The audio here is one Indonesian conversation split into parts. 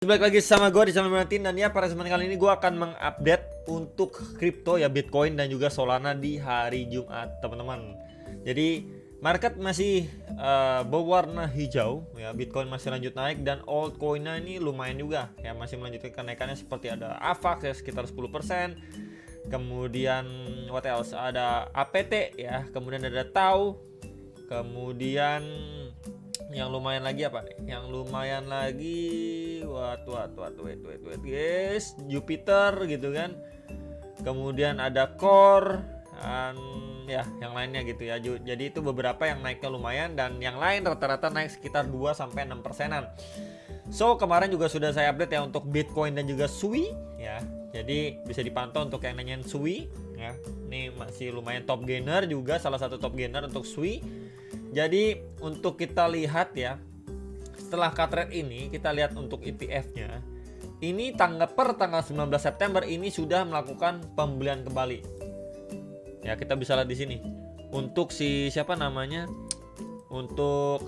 Balik lagi sama gue di channel Martin, dan ya pada kesempatan kali ini gue akan mengupdate untuk kripto ya, Bitcoin dan juga Solana di hari Jumat, teman-teman. Jadi market masih berwarna hijau ya, Bitcoin masih lanjut naik dan altcoinnya ini lumayan juga ya, masih melanjutkan kenaikannya, seperti ada AVAX ya sekitar 10%. Kemudian what else? Ada APT ya, kemudian ada TAU. Kemudian yang lumayan lagi apa nih? Yang lumayan lagi wait guys, Jupiter gitu kan. Kemudian ada Core dan ya yang lainnya gitu ya. Jadi itu beberapa yang naiknya lumayan dan yang lain rata-rata naik sekitar 2 sampai 6%-an. So, kemarin juga sudah saya update ya untuk Bitcoin dan juga Sui ya. Jadi bisa dipantau untuk yang nanyain Sui ya. Ini masih lumayan top gainer juga, salah satu top gainer untuk Sui. Jadi untuk kita lihat ya, setelah cut rate ini kita lihat untuk ETF-nya. Ini per tanggal 19 September ini sudah melakukan pembelian kembali. Ya, kita bisa lihat di sini. Untuk siapa namanya? Untuk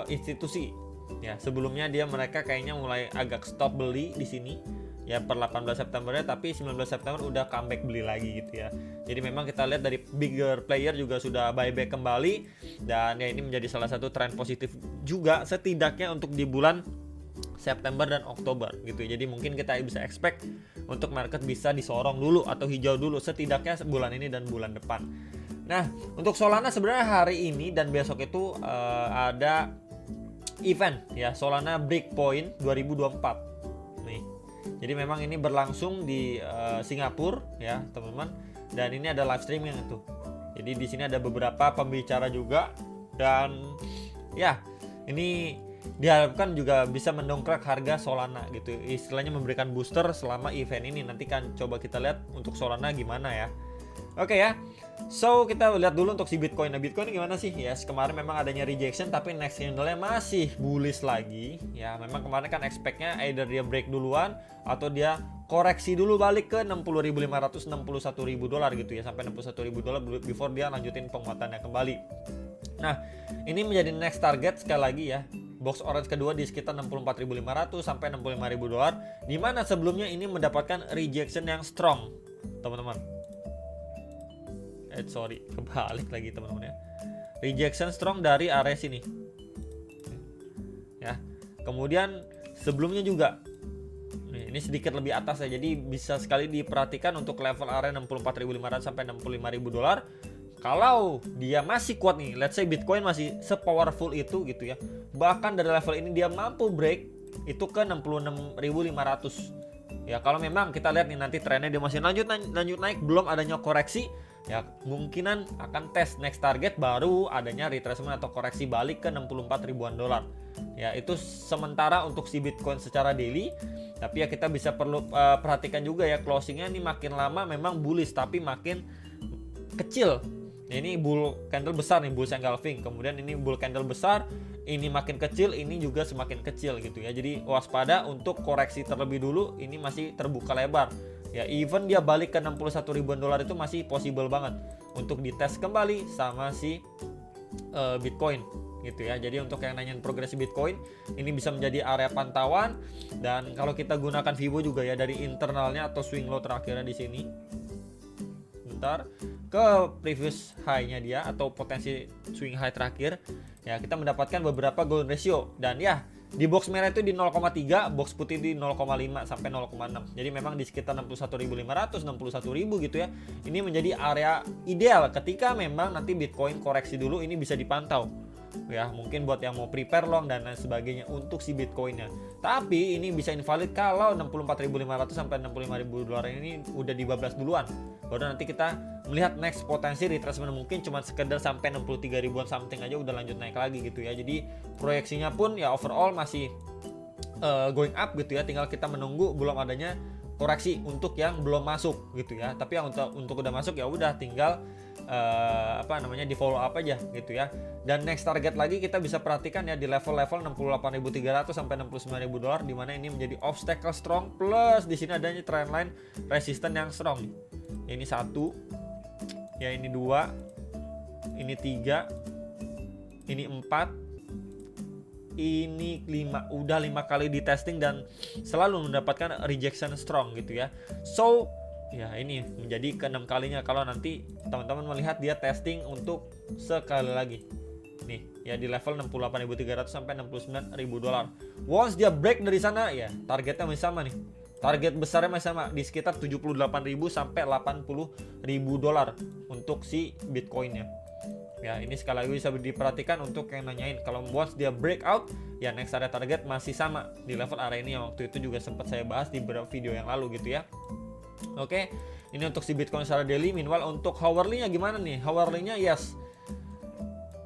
institusi. Ya, sebelumnya mereka kayaknya mulai agak stop beli di sini. Ya per 18 Septembernya, tapi 19 September udah comeback beli lagi gitu ya. Jadi memang kita lihat dari bigger player juga sudah buyback kembali, dan ya ini menjadi salah satu tren positif juga setidaknya untuk di bulan September dan Oktober gitu. Jadi mungkin kita bisa expect untuk market bisa disorong dulu atau hijau dulu setidaknya bulan ini dan bulan depan. Nah, untuk Solana sebenarnya hari ini dan besok itu ada event ya, Solana Breakpoint 2024. Nih. Jadi memang ini berlangsung di Singapura ya, teman-teman. Dan ini ada live streaming itu. Jadi di sini ada beberapa pembicara juga, dan ya ini diharapkan juga bisa mendongkrak harga Solana gitu. Istilahnya memberikan booster selama event ini. Nanti kan coba kita lihat untuk Solana gimana ya. Oke ya. So, kita lihat dulu untuk si Bitcoin. Nah, Bitcoin gimana sih? Yes, kemarin memang adanya rejection, tapi next candle-nya masih bullish lagi. Ya, memang kemarin kan expect-nya either dia break duluan atau dia koreksi dulu balik ke 60.500, 61.000 dolar gitu ya, sampai 61.000 dolar before dia lanjutin penguatannya kembali. Nah, ini menjadi next target sekali lagi ya. Box orange kedua di sekitar 64.500 sampai 65.000 dolar, di mana sebelumnya ini mendapatkan rejection yang strong, teman-teman. Sorry, kebalik lagi teman-teman ya. Rejection strong dari area sini. Ya. Kemudian sebelumnya juga. Ini sedikit lebih atas ya. Jadi bisa sekali diperhatikan untuk level area 64.500 sampai 65.000 dolar. Kalau dia masih kuat nih, let's say Bitcoin masih sepowerful itu gitu ya. Bahkan dari level ini dia mampu break itu ke 66.500. Ya, kalau memang kita lihat nih nanti trennya dia masih lanjut naik, belum adanya koreksi, ya kemungkinan akan tes next target baru adanya retracement atau koreksi balik ke 64 ribuan dolar. Ya, itu sementara untuk si Bitcoin secara daily. Tapi ya kita bisa perlu perhatikan juga ya, closingnya ini makin lama memang bullish tapi makin kecil. Ini bull candle besar nih, bullish engulfing. Kemudian ini bull candle besar, ini makin kecil, ini juga semakin kecil gitu ya. Jadi waspada untuk koreksi terlebih dulu, ini masih terbuka lebar. Ya, even dia balik ke 61 ribuan dolar itu masih possible banget untuk dites kembali sama si Bitcoin gitu ya. Jadi untuk yang nanyain progresi Bitcoin, ini bisa menjadi area pantauan, dan kalau kita gunakan Vivo juga ya dari internalnya atau swing low terakhirnya di sini. Bentar, ke previous high-nya dia atau potensi swing high terakhir ya, kita mendapatkan beberapa golden ratio, dan ya di box merah itu di 0,3, box putih di 0,5 sampai 0,6. Jadi memang di sekitar 61.500, 61.000 gitu ya. Ini menjadi area ideal ketika memang nanti Bitcoin koreksi dulu, ini bisa dipantau. Ya, mungkin buat yang mau prepare long dan lain sebagainya untuk si Bitcoinnya. Tapi ini bisa invalid kalau 64.500 sampai 65.000 dolar ini udah dibablas duluan. Baru nanti kita melihat next potensi retracement, mungkin cuma sekedar sampai 63 ribuan something aja udah lanjut naik lagi gitu ya. Jadi proyeksinya pun ya overall masih going up gitu ya. Tinggal kita menunggu belum adanya koreksi untuk yang belum masuk gitu ya. Tapi yang untuk udah masuk ya udah tinggal di follow up aja gitu ya. Dan next target lagi kita bisa perhatikan ya di level-level 68.300 sampai 69.000 dolar, di mana ini menjadi obstacle strong, plus di sini adanya trendline resistance yang strong. Ini 1, ya ini 2, ini 3, ini 4, ini udah 5 kali di testing dan selalu mendapatkan rejection strong gitu ya. So ya ini menjadi ke-6 kalinya kalau nanti teman-teman melihat dia testing untuk sekali lagi. Nih ya di level 68.300 sampai 69.000 dolar. Once dia break dari sana ya targetnya masih sama nih. Target besarnya masih sama di sekitar 78.000 sampai 80.000 dolar untuk si Bitcoinnya. Ya ini sekali lagi bisa diperhatikan untuk yang nanyain, kalau once dia breakout ya next area target masih sama di level area ini yang waktu itu juga sempat saya bahas di beberapa video yang lalu gitu ya. Oke, ini untuk si Bitcoin secara daily. Meanwhile untuk hourly-nya gimana nih? Hourly-nya yes,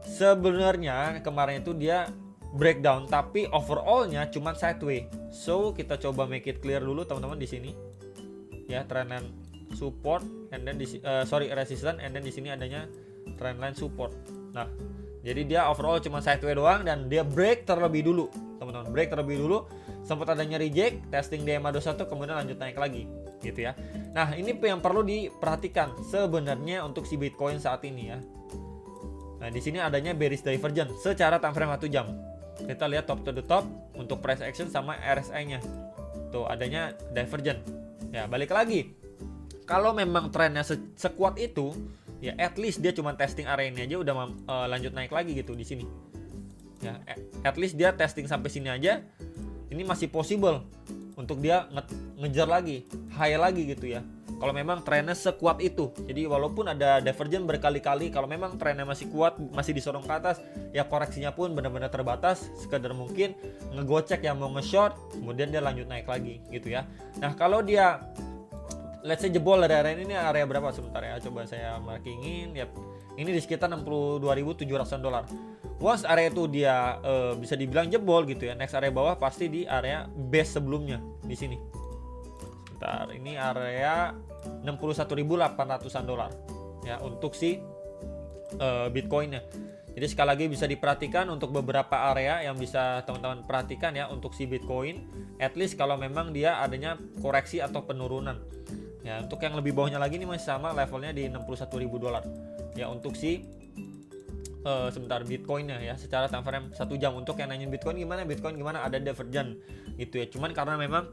sebenarnya kemarin itu dia breakdown tapi overall-nya cuma sideway. So kita coba make it clear dulu teman-teman di sini. Ya, trendline support and then resistance and then di sini adanya trendline support. Nah, jadi dia overall cuma sideway doang dan dia break terlebih dulu. Teman-teman, break terlebih dulu, sempat adanya reject, testing di EMA21 kemudian lanjut naik lagi gitu ya. Nah, ini yang perlu diperhatikan sebenarnya untuk si Bitcoin saat ini ya. Nah, di sini adanya bearish divergence secara time frame 1 jam. Kita lihat top to the top untuk price action sama RSI-nya. Tuh, adanya divergence. Ya, balik lagi. Kalau memang trennya sekuat itu, ya at least dia cuma testing area ini aja udah lanjut naik lagi gitu di sini. Ya, at least dia testing sampai sini aja. Ini masih possible untuk dia ngejar lagi, high lagi gitu ya. Kalau memang trennya sekuat itu. Jadi walaupun ada divergence berkali-kali, kalau memang trennya masih kuat, masih disorong ke atas, ya koreksinya pun benar-benar terbatas, sekedar mungkin ngegocek yang mau nge-short, kemudian dia lanjut naik lagi gitu ya. Nah, kalau dia let's say jebol dari area ini area berapa sebentar ya, coba saya markingin ya. Ini di sekitar 62.700 dolar. Once area itu dia bisa dibilang jebol gitu ya, next area bawah pasti di area base sebelumnya di sini. Sebentar, ini area 61.800-an dolar ya untuk si Bitcoinnya. Jadi sekali lagi bisa diperhatikan untuk beberapa area yang bisa teman-teman perhatikan ya untuk si Bitcoin. At least kalau memang dia adanya koreksi atau penurunan. Ya, untuk yang lebih bawahnya lagi ini masih sama levelnya di 61.000 dolar. Ya, untuk si sebentar Bitcoinnya ya secara time frame 1 jam. Untuk yang nanyain Bitcoin gimana ada divergence gitu ya. Cuman karena memang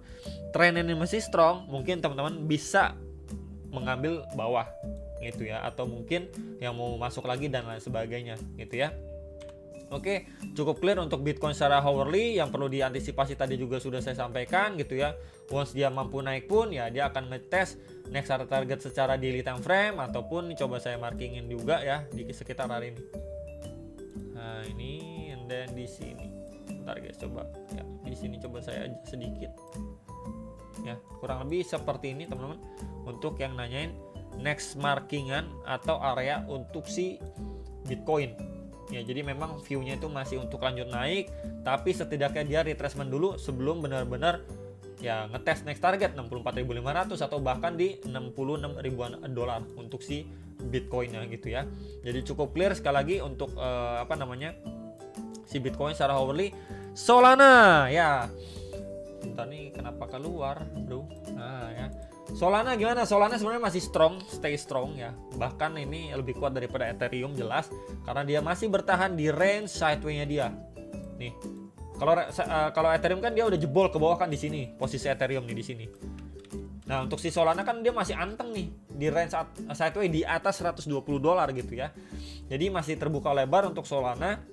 trennya masih strong, mungkin teman-teman bisa mengambil bawah gitu ya, atau mungkin yang mau masuk lagi dan lain sebagainya gitu ya. Oke, cukup clear untuk Bitcoin secara hourly. Yang perlu diantisipasi tadi juga sudah saya sampaikan gitu ya. Once dia mampu naik pun ya dia akan ngetes next target secara daily time frame ataupun coba saya markingin juga ya di sekitar hari ini. Nah, ini and then di sini. Bentar guys, coba ya di sini coba saya adjust sedikit. Ya, kurang lebih seperti ini teman-teman untuk yang nanyain next markingan atau area untuk si Bitcoin. Ya, jadi memang view-nya itu masih untuk lanjut naik, tapi setidaknya dia retracement dulu sebelum benar-benar ya ngetes next target 64.500 atau bahkan di 66.000-an dolar untuk si Bitcoin-nya gitu ya. Jadi cukup clear sekali lagi untuk si Bitcoin secara hourly. Solana ya. Bentar nih kenapa keluar, bro? Nah, ya. Solana gimana? Solana sebenarnya masih stay strong ya. Bahkan ini lebih kuat daripada Ethereum jelas karena dia masih bertahan di range sideway-nya dia. Nih. Kalau Ethereum kan dia udah jebol ke bawah kan di sini, posisi Ethereum nih di sini. Nah, untuk si Solana kan dia masih anteng nih di range sideway di atas 120 dolar gitu ya. Jadi masih terbuka lebar untuk Solana.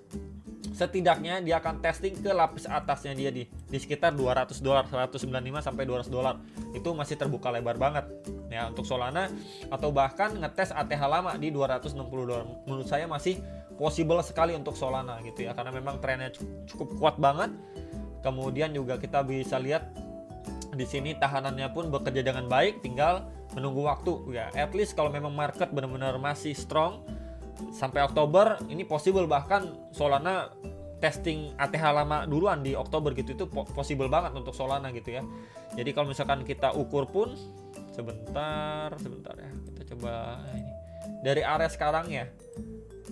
Setidaknya dia akan testing ke lapis atasnya dia di sekitar 200 dolar, 195 sampai 200 dolar. Itu masih terbuka lebar banget ya untuk Solana, atau bahkan ngetes ATH lama di 260 dolar. Menurut saya masih possible sekali untuk Solana gitu ya, karena memang trennya cukup kuat banget. Kemudian juga kita bisa lihat di sini tahanannya pun bekerja dengan baik, tinggal menunggu waktu ya. At least kalau memang market benar-benar masih strong sampai Oktober, ini possible bahkan Solana testing ATH lama duluan di Oktober gitu, itu possible banget untuk Solana gitu ya. Jadi kalau misalkan kita ukur pun sebentar ya, kita coba ini dari area sekarang ya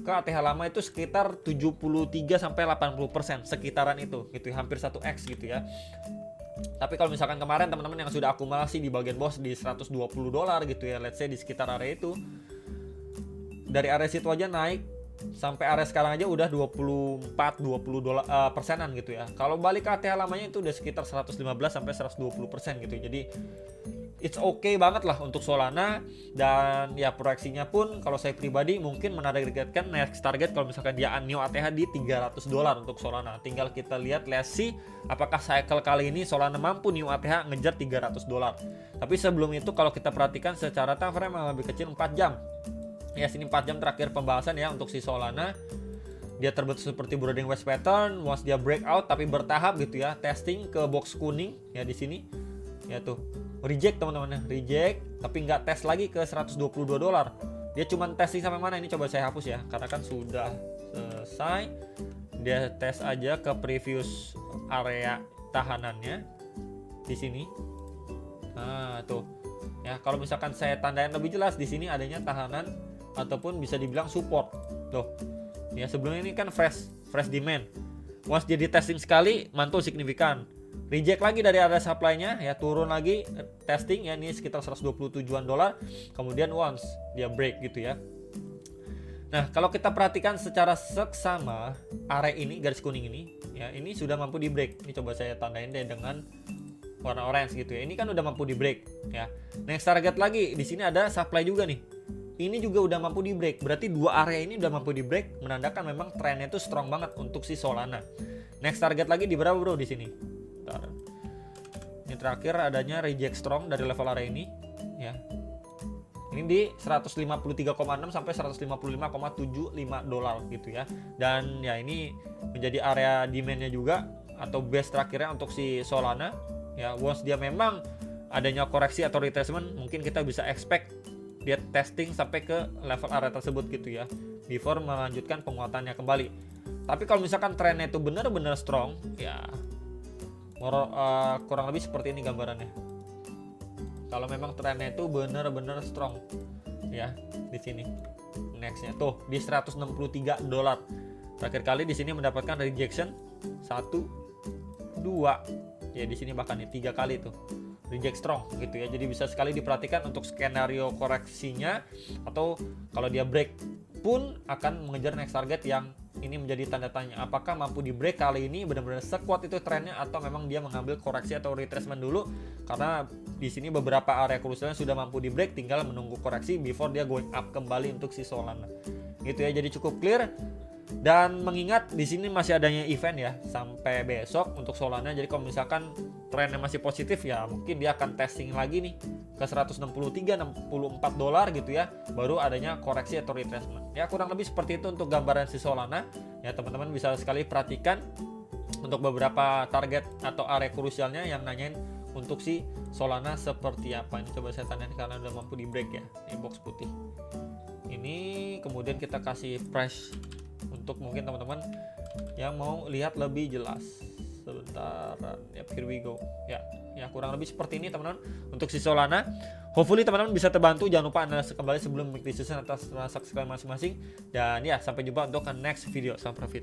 ke ATH lama itu sekitar 73 sampai 80% sekitaran itu gitu ya, hampir 1x gitu ya. Tapi kalau misalkan kemarin teman-teman yang sudah akumulasi di bagian bawah di 120 dolar gitu ya, let's say di sekitar area itu, dari area situ aja naik sampai area sekarang aja udah 20 persenan gitu ya. Kalau balik ke ATH lamanya itu udah sekitar 115 sampai 120% gitu. Jadi it's okay banget lah untuk Solana, dan ya proyeksinya pun kalau saya pribadi mungkin menargetkan next target kalau misalkan dia new ATH di $300 untuk Solana. Tinggal kita lihat, let's see apakah cycle kali ini Solana mampu new ATH ngejar $300. Tapi sebelum itu kalau kita perhatikan secara time frame yang lebih kecil 4 jam. Ya sini 4 jam terakhir pembahasan ya untuk si Solana. Dia terbentuk seperti broadening wedge pattern, once dia breakout tapi bertahap gitu ya, testing ke box kuning ya di sini. Ya tuh, reject teman-teman ya, reject tapi nggak tes lagi ke $122. Dia cuma testing sampai mana, ini coba saya hapus ya karena kan sudah selesai. Dia tes aja ke previous area tahanannya di sini. Nah tuh ya, kalau misalkan saya tandain lebih jelas di sini adanya tahanan ataupun bisa dibilang support tuh ya. Sebelumnya ini kan fresh demand, once jadi testing sekali mantul signifikan, reject lagi dari area supply-nya ya, turun lagi testing ya, ini sekitar $127, kemudian once dia break gitu ya. Nah kalau kita perhatikan secara seksama area ini, garis kuning ini ya, ini sudah mampu di break. Ini coba saya tandain deh dengan warna orange gitu ya, ini kan udah mampu di break ya. Next target lagi di sini ada supply juga nih, ini juga udah mampu di break, berarti dua area ini udah mampu di break, menandakan memang trennya itu strong banget untuk si Solana. Next target lagi di berapa bro di sini? Bentar. Ini terakhir adanya reject strong dari level area ini ya. Ini di 153,6 sampai $155,75 gitu ya. Dan ya ini menjadi area demand-nya juga atau base terakhirnya untuk si Solana. Ya, once dia memang adanya koreksi atau retracement, mungkin kita bisa expect dia testing sampai ke level area tersebut gitu ya, before melanjutkan penguatannya kembali. Tapi kalau misalkan trennya itu benar-benar strong ya, kurang lebih seperti ini gambarannya. Kalau memang trennya itu benar-benar strong ya, di sini nextnya tuh di $163. Terakhir kali di sini mendapatkan rejection 1, 2 ya, di sini bahkan ya 3 kali tuh reject strong gitu ya. Jadi bisa sekali diperhatikan untuk skenario koreksinya, atau kalau dia break pun akan mengejar next target yang ini menjadi tanda tanya, apakah mampu di break kali ini benar-benar sekuat itu trennya, atau memang dia mengambil koreksi atau retracement dulu, karena di sini beberapa area krusialnya sudah mampu di break, tinggal menunggu koreksi before dia going up kembali untuk si Solana gitu ya. Jadi cukup clear. Dan mengingat di sini masih adanya event ya sampai besok untuk Solana, jadi kalau misalkan trennya masih positif ya mungkin dia akan testing lagi nih ke $163-$64 gitu ya, baru adanya koreksi atau retracement. Ya kurang lebih seperti itu untuk gambaran si Solana. Ya teman-teman bisa sekali perhatikan untuk beberapa target atau area krusialnya yang nanyain untuk si Solana seperti apa. Ini coba saya tandain karena udah mampu di break ya, ini box putih. Ini kemudian kita kasih price untuk mungkin teman-teman yang mau lihat lebih jelas. Sebentaran ya, here we go ya. Ya kurang lebih seperti ini teman-teman untuk si Solana. Hopefully teman-teman bisa terbantu. Jangan lupa analisa kembali sebelum make decision atas transaksi masing-masing. Dan ya sampai jumpa untuk next video. Salam profit.